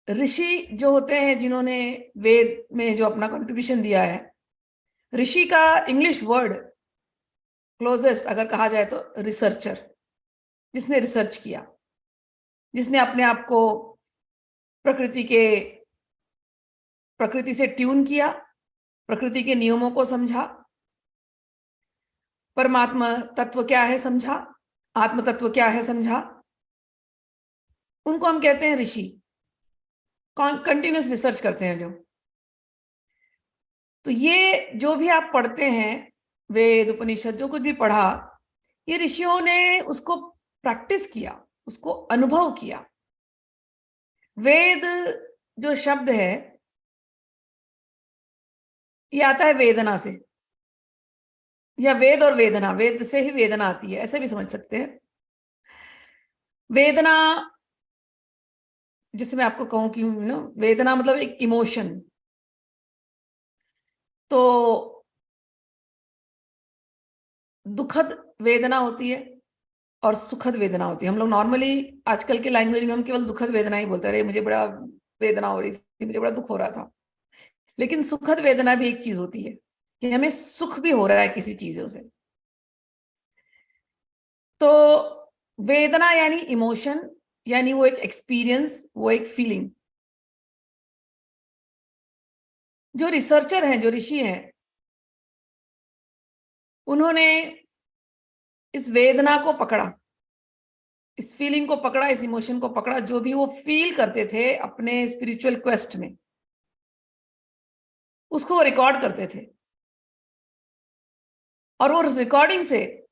ऋषि जो होते हैं, जिन्होंने वेद में जो अपना कंट्रीब्यूशन दिया है, ऋषि का इंग्लिश वर्ड क्लोजेस्ट अगर कहा जाए तो रिसर्चर, जिसने रिसर्च किया, जिसने अपने आप को प्रकृति से ट्यून किया, प्रकृति के नियमों को समझा, परमात्मा तत्व क्या है समझा, आत्म तत्व क्या है समझा, उनको हम कहते हैं ऋषि। कंटिन्यूस रिसर्च करते हैं जो। तो ये जो भी आप पढ़ते हैं, वेद उपनिषद जो कुछ भी पढ़ा, ये ऋषियों ने उसको प्रैक्टिस किया, उसको अनुभव किया। वेद जो शब्द है ये आता है वेदना से, या वेद और वेदना, वेद से ही वेदना आती है, ऐसे भी समझ सकते हैं। वेदना, जिसे मैं आपको कहूं कि वेदना मतलब एक इमोशन। तो दुखद वेदना होती है और सुखद वेदना होती है। हम लोग नॉर्मली आजकल के लैंग्वेज में हम केवल दुखद वेदना ही बोलते रहे, मुझे बड़ा वेदना हो रही थी, मुझे बड़ा दुख हो रहा था। लेकिन सुखद वेदना भी एक चीज होती है कि हमें सुख भी हो रहा है किसी चीजों से। तो वेदना यानी इमोशन, यानी वो एक एक्सपीरियंस, वो एक फीलिंग। जो रिसर्चर हैं, जो ऋषि हैं, उन्होंने इस वेदना को पकड़ा, इस फीलिंग को पकड़ा, इस इमोशन को पकड़ा, जो भी वो फील करते थे अपने स्पिरिचुअल क्वेस्ट में, उसको वो रिकॉर्ड करते थे। और वो उस रिकॉर्डिंग से,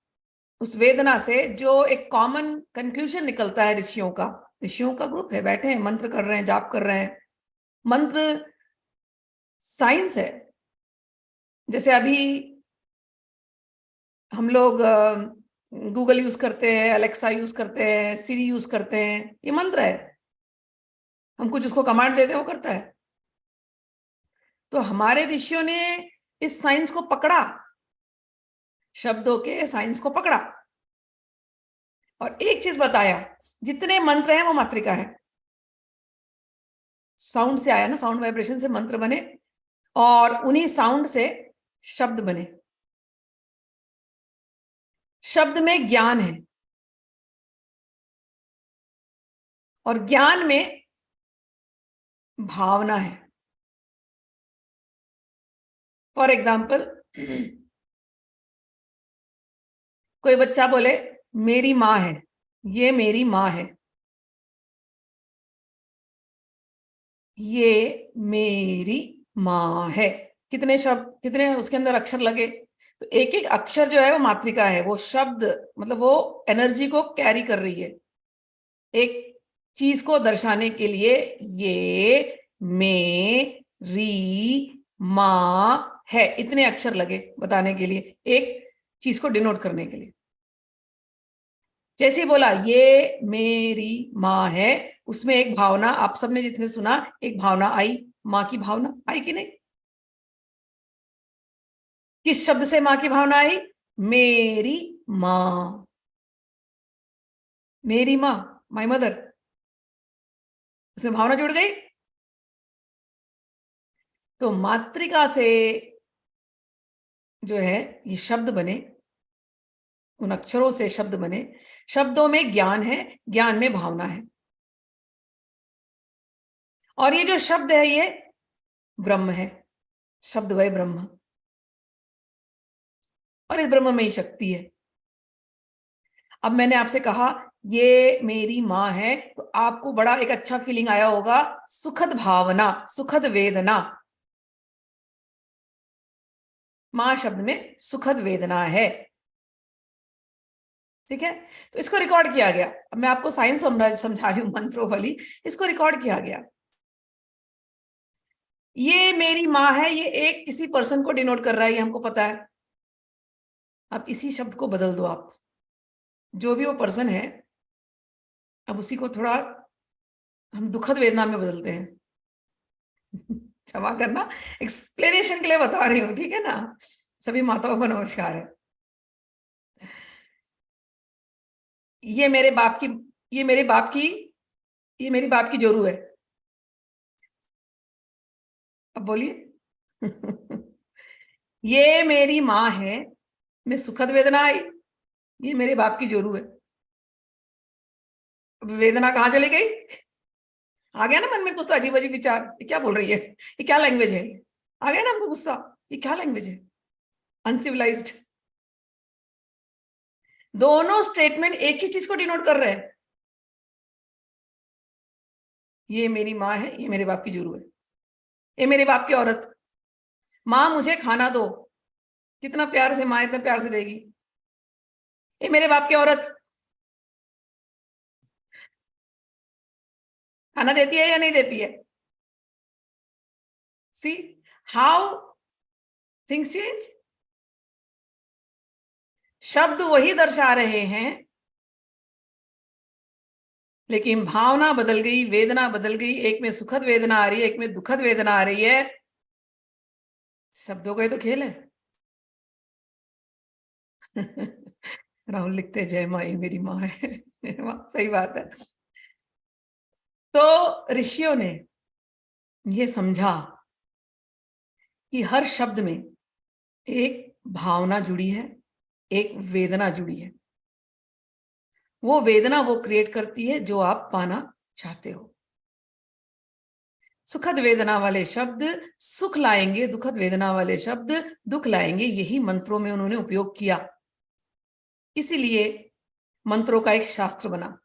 उस वेदना से जो एक कॉमन कंक्लूजन निकलता है ऋषियों का, ऋषियों का ग्रुप है, बैठे हैं, मंत्र कर रहे हैं, जाप कर रहे हैं। मंत्र साइंस है। जैसे अभी हम लोग गूगल यूज करते हैं, अलेक्सा यूज करते हैं, सिरी यूज करते हैं, ये मंत्र है। हम कुछ उसको कमांड देते हैं, वो करता है। तो हमारे ऋषियों ने इस साइंस को पकड़ा, शब्दों के साइंस को पकड़ा, और एक चीज बताया, जितने मंत्र हैं वो मात्रिका है। साउंड से आया ना, साउंड वाइब्रेशन से मंत्र बने, और उन्हीं साउंड से शब्द बने। शब्द में ज्ञान है, और ज्ञान में भावना है। फॉर एग्जाम्पल, कोई बच्चा बोले मेरी माँ है, ये मेरी माँ है, ये मेरी माँ है। कितने शब्द, कितने उसके अंदर अक्षर लगे? तो एक एक अक्षर जो है वो मात्रिका है, वो शब्द, मतलब वो एनर्जी को कैरी कर रही है एक चीज को दर्शाने के लिए। ये मेरी माँ है, इतने अक्षर लगे बताने के लिए, एक चीज को डिनोट करने के लिए। जैसे ही बोला ये मेरी माँ है, उसमें एक भावना, आप सबने जितने सुना, एक भावना आई, माँ की भावना आई कि नहीं? किस शब्द से माँ की भावना आई? मेरी माँ, मेरी माँ, माई मदर, उसमें भावना जुड़ गई। तो मातृका से जो है ये शब्द बने, उन अक्षरों से शब्द बने। शब्दों में ज्ञान है, ज्ञान में भावना है, और ये जो शब्द है ये ब्रह्म है, शब्द वह ब्रह्म, और इस ब्रह्म में ही शक्ति है। अब मैंने आपसे कहा ये मेरी माँ है, तो आपको बड़ा एक अच्छा फीलिंग आया होगा, सुखद भावना, सुखद वेदना। माँ शब्द में सुखद वेदना है, ठीक है? तो इसको रिकॉर्ड किया गया। अब मैं आपको साइंस समझा रही हूँ, मंत्रों वाली। इसको रिकॉर्ड किया गया। ये मेरी माँ है, ये एक किसी पर्सन को डिनोट कर रहा है, ये हमको पता है। अब इसी शब्द को बदल दो आप, जो भी वो पर्सन है, अब उसी को थोड़ा हम दुखद वेदना में बदलते हैं। क्षमा करना, एक्सप्लेनेशन के लिए बता रही हूँ, ठीक है ना? सभी माताओं को नमस्कार है। ये मेरे बाप की, ये मेरे बाप की, ये मेरी बाप की जोरू है। अब बोलिए। ये मेरी माँ है, में सुखद वेदना आई, ये मेरे बाप की जोरू है। वेदना कहाँ चली गई? आ गया ना मन में कुछ तो अजीब अजीब विचार, ये क्या बोल रही है, ये क्या लैंग्वेज है? आ गया ना हमको गुस्सा, ये क्या लैंग्वेज है, अनसिविलाइज्ड। दोनों स्टेटमेंट एक ही चीज को डिनोट कर रहे हैं। ये मेरी माँ है, ये मेरे बाप की जोरू है, ये मेरे बाप की औरत। माँ मुझे खाना दो, कितना प्यार से माँ इतने प्यार से देगी। ये मेरे बाप की औरत खाना देती है या नहीं देती है? See how things change. शब्द वही दर्शा रहे हैं, लेकिन भावना बदल गई, वेदना बदल गई। एक में सुखद वेदना आ रही है, एक में दुखद वेदना आ रही है। शब्दों का ही तो खेल है। राहुल लिखते हैं, जय माँ ये मेरी माँ है। सही बात है। तो ऋषियों ने ये समझा कि हर शब्द में एक भावना जुड़ी है, एक वेदना जुड़ी है। वो वेदना वो क्रिएट करती है जो आप पाना चाहते हो। सुखद वेदना वाले शब्द सुख लाएंगे, दुखद वेदना वाले शब्द दुख लाएंगे। यही मंत्रों में उन्होंने उपयोग किया। इसीलिए मंत्रों का एक शास्त्र बना।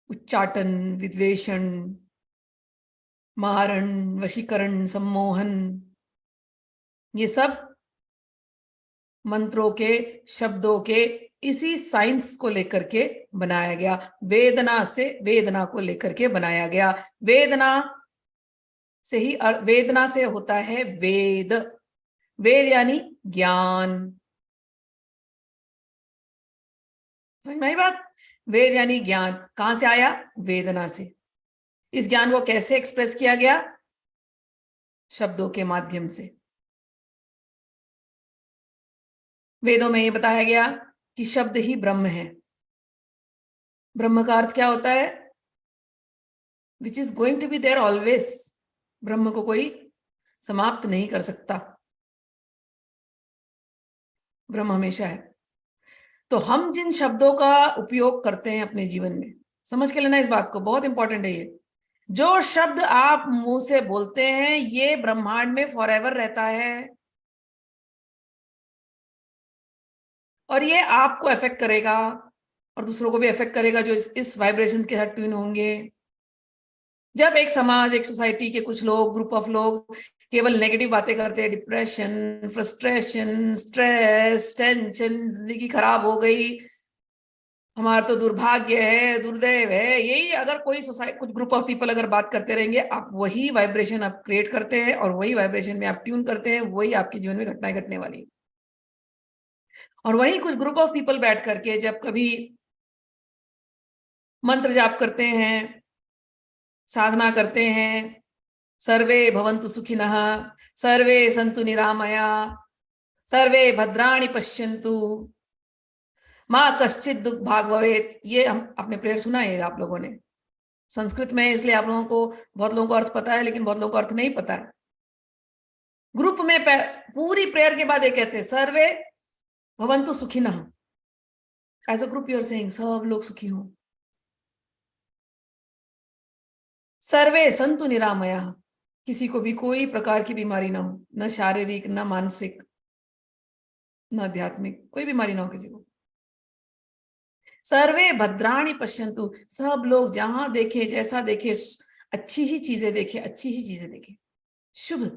उच्चाटन, विद्वेषण, मारण, वशीकरण, सम्मोहन, ये सब मंत्रों के, शब्दों के इसी साइंस को लेकर के बनाया गया। वेदना से, वेदना को लेकर के बनाया गया। वेदना से ही, वेदना से होता है वेद। वेद यानी ज्ञान। समझ में आई बात? वेद यानी ज्ञान कहां से आया? वेदना से। इस ज्ञान को कैसे एक्सप्रेस किया गया? शब्दों के माध्यम से। वेदों में यह बताया गया कि शब्द ही ब्रह्म है। ब्रह्म का अर्थ क्या होता है? Which is going to be there always. ब्रह्म को कोई समाप्त नहीं कर सकता, ब्रह्म हमेशा है। तो हम जिन शब्दों का उपयोग करते हैं अपने जीवन में, समझ के लेना इस बात को, बहुत इंपॉर्टेंट है ये। जो शब्द आप मुंह से बोलते हैं ये ब्रह्मांड में फॉरएवर रहता है, और ये आपको अफेक्ट करेगा और दूसरों को भी अफेक्ट करेगा जो इस वाइब्रेशन के साथ ट्यून होंगे। जब एक समाज, एक सोसाइटी के कुछ लोग, ग्रुप ऑफ लोग केवल नेगेटिव बातें करते हैं, डिप्रेशन, फ्रस्ट्रेशन, स्ट्रेस, टेंशन, जिंदगी खराब हो गई, हमारा तो दुर्भाग्य है, दुर्दैव है, यही अगर कोई सोसाइटी, कुछ ग्रुप ऑफ पीपल अगर बात करते रहेंगे, आप वही वाइब्रेशन आप क्रिएट करते हैं और वही वाइब्रेशन में आप ट्यून करते हैं, वही आपके जीवन में घटनाएं घटने वाली है। और वही कुछ ग्रुप ऑफ पीपल बैठ करके जब कभी मंत्र जाप करते हैं, साधना करते हैं, सर्वे भवन्तु सुखिनः, सर्वे सन्तु निरामया, सर्वे भद्राणि पश्यन्तु, माँ कश्चित दुख भाग भवेत, ये हम अपने प्रेयर सुना है आप लोगों ने। संस्कृत में, इसलिए आप लोगों को, बहुत लोगों को अर्थ पता है, लेकिन बहुत लोगों को अर्थ नहीं पता है। ग्रुप में पूरी प्रेयर के बाद ये कहते हैं, सर्वे भवन्तु सुखिनः। As a group you are saying सब लोग सुखी हों। सर्वे संतु निरामया, किसी को भी कोई प्रकार की बीमारी ना हो, न शारीरिक, न मानसिक, न आध्यात्मिक, कोई बीमारी ना हो किसी को। सर्वे भद्राणि पश्यन्तु, सब लोग जहां देखे, जैसा देखे, अच्छी ही चीजें देखे, अच्छी ही चीजें देखे, शुभ।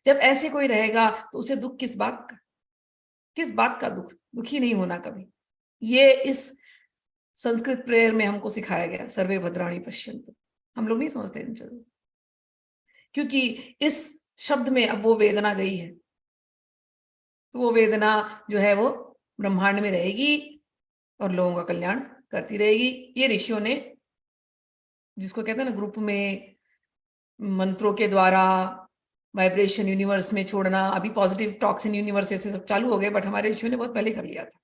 जब ऐसे कोई रहेगा तो उसे दुख किस बात का? किस बात का दुख? दुखी नहीं होना कभी। ये इस संस्कृत प्रेयर में हमको सिखाया गया, सर्वे भद्राणि पश्यन्तु। हम लोग नहीं समझते इन चीजों, क्योंकि इस शब्द में अब वो वेदना गई है, तो वो वेदना जो है वो ब्रह्मांड में रहेगी और लोगों का कल्याण करती रहेगी। ये ऋषियों ने, जिसको कहते हैं ना ग्रुप में मंत्रों के द्वारा वाइब्रेशन यूनिवर्स में छोड़ना, अभी पॉजिटिव टॉक्स इन यूनिवर्स ऐसे सब चालू हो गए, बट हमारे ऋषियों ने बहुत पहले कर लिया था।